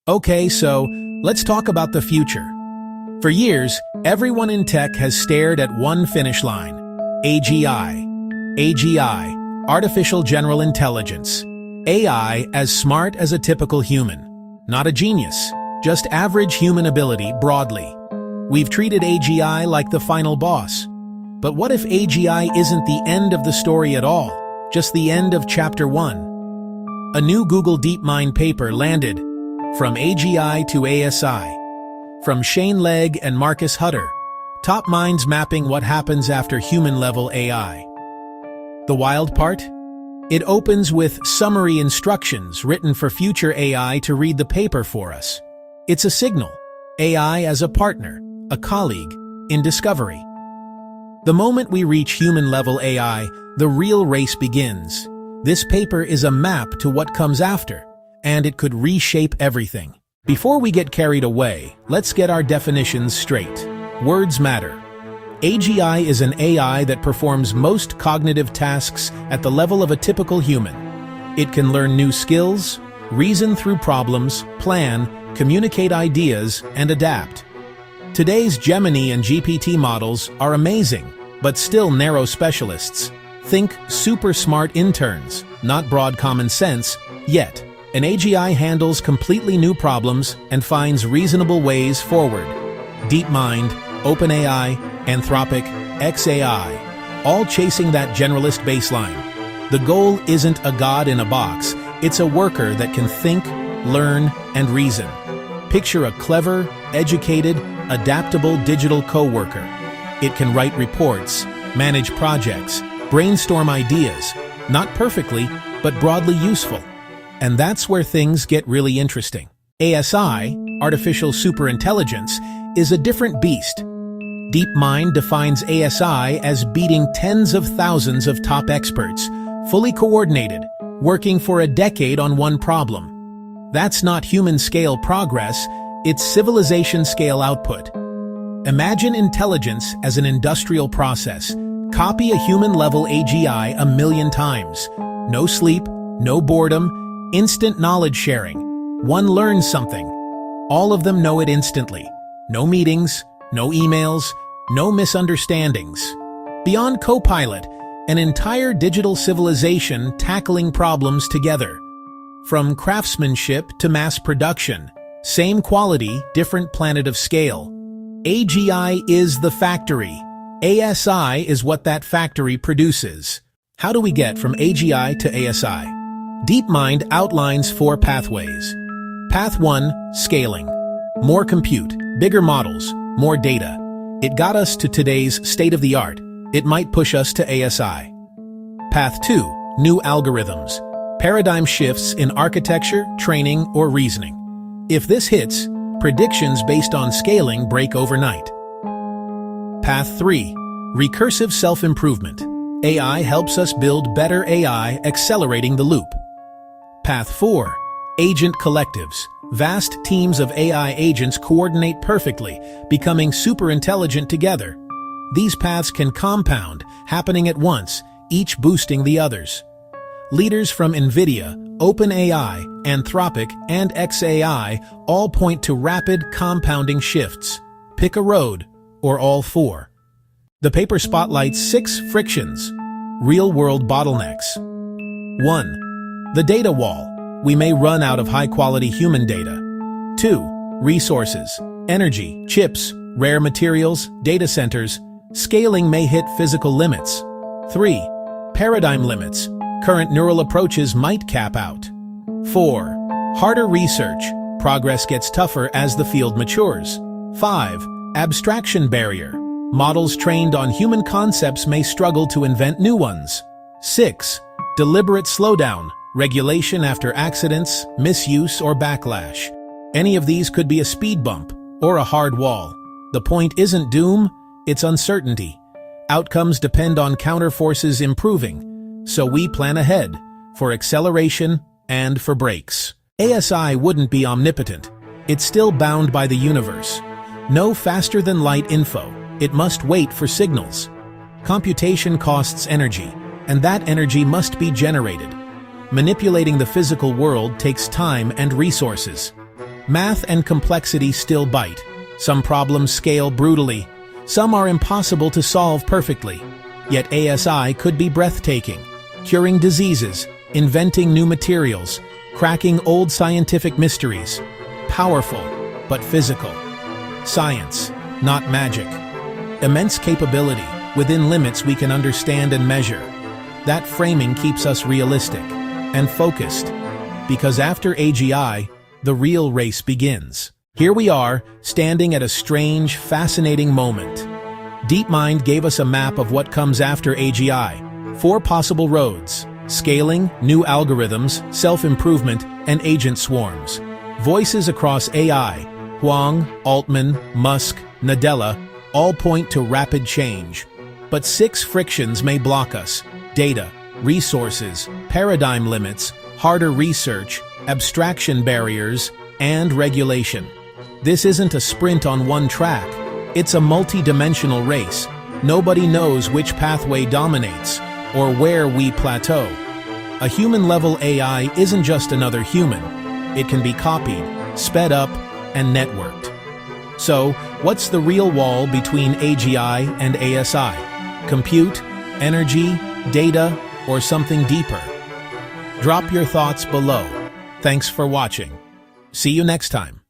Okay, so let's talk about the future. For years, everyone in tech has stared at one finish line: AGI. AGI, Artificial General Intelligence. AI as smart as a typical human. Not a genius, just average human ability broadly. We've treated AGI like the final boss. But what if AGI isn't the end of the story at all, just the end of Chapter 1? A new Google DeepMind paper landed. From AGI to ASI. From Shane Legg and Marcus Hutter. Top minds mapping what happens after human-level AI. The wild part? It opens with summary instructions written for future AI to read the paper for us. It's a signal. AI as a partner, a colleague, in discovery. The moment we reach human-level AI, the real race begins. This paper is a map to what comes after, and it could reshape everything. Before we get carried away, let's get our definitions straight. Words matter. AGI is an AI that performs most cognitive tasks at the level of a typical human. It can learn new skills, reason through problems, plan, communicate ideas, and adapt. Today's Gemini and GPT models are amazing, but still narrow specialists. Think super smart interns, not broad common sense, yet. An AGI handles completely new problems and finds reasonable ways forward. DeepMind, OpenAI, Anthropic, XAI, all chasing that generalist baseline. The goal isn't a god in a box, it's a worker that can think, learn, and reason. Picture a clever, educated, adaptable digital coworker. It can write reports, manage projects, brainstorm ideas, not perfectly, but broadly useful. And that's where things get really interesting. ASI, Artificial Superintelligence, is a different beast. DeepMind defines ASI as beating tens of thousands of top experts, fully coordinated, working for a decade on one problem. That's not human-scale progress, it's civilization-scale output. Imagine intelligence as an industrial process. Copy a human-level AGI 1,000,000 times. No sleep, no boredom, instant knowledge sharing. One learns something. All of them know it instantly. No meetings, no emails, no misunderstandings. Beyond Copilot, an entire digital civilization tackling problems together. From craftsmanship to mass production. Same quality, different planet of scale. AGI is the factory. ASI is what that factory produces. How do we get from AGI to ASI? DeepMind outlines 4 pathways. Path 1, scaling. More compute, bigger models, more data. It got us to today's state-of-the-art. It might push us to ASI. Path 2, new algorithms. Paradigm shifts in architecture, training, or reasoning. If this hits, predictions based on scaling break overnight. Path 3, recursive self-improvement. AI helps us build better AI, accelerating the loop. Path 4, agent collectives. Vast teams of AI agents coordinate perfectly, becoming super intelligent together. These paths can compound, happening at once, each boosting the others. Leaders from NVIDIA, OpenAI, Anthropic, and XAI all point to rapid compounding shifts. Pick a road, or all 4. The paper spotlights 6 frictions, real-world bottlenecks. 1. The data wall. We may run out of high-quality human data. 2. Resources. Energy, chips, rare materials, data centers. Scaling may hit physical limits. 3. Paradigm limits. Current neural approaches might cap out. 4. Harder research. Progress gets tougher as the field matures. 5. Abstraction barrier. Models trained on human concepts may struggle to invent new ones. 6. Deliberate slowdown. Regulation after accidents, misuse, or backlash. Any of these could be a speed bump or a hard wall. The point isn't doom, it's uncertainty. Outcomes depend on counterforces improving, so we plan ahead for acceleration and for brakes. ASI wouldn't be omnipotent. It's still bound by the universe. No faster-than-light info. It must wait for signals. Computation costs energy, and that energy must be generated. Manipulating the physical world takes time and resources. Math and complexity still bite. Some problems scale brutally. Some are impossible to solve perfectly. Yet ASI could be breathtaking, curing diseases, inventing new materials, cracking old scientific mysteries. Powerful, but physical. Science, not magic. Immense capability, within limits we can understand and measure. That framing keeps us realistic and focused, because after AGI, the real race begins. Here we are, standing at a strange, fascinating moment. DeepMind gave us a map of what comes after AGI. 4 possible roads: scaling, new algorithms, self-improvement, and agent swarms. Voices across AI, Huang, Altman, Musk, Nadella, all point to rapid change. But 6 frictions may block us: data, resources, paradigm limits, harder research, abstraction barriers, and regulation. This isn't a sprint on one track. It's a multi-dimensional race. Nobody knows which pathway dominates or where we plateau. A human-level AI isn't just another human. It can be copied, sped up, and networked. So, what's the real wall between AGI and ASI? Compute, energy, data, or something deeper? Drop your thoughts below. Thanks for watching. See you next time.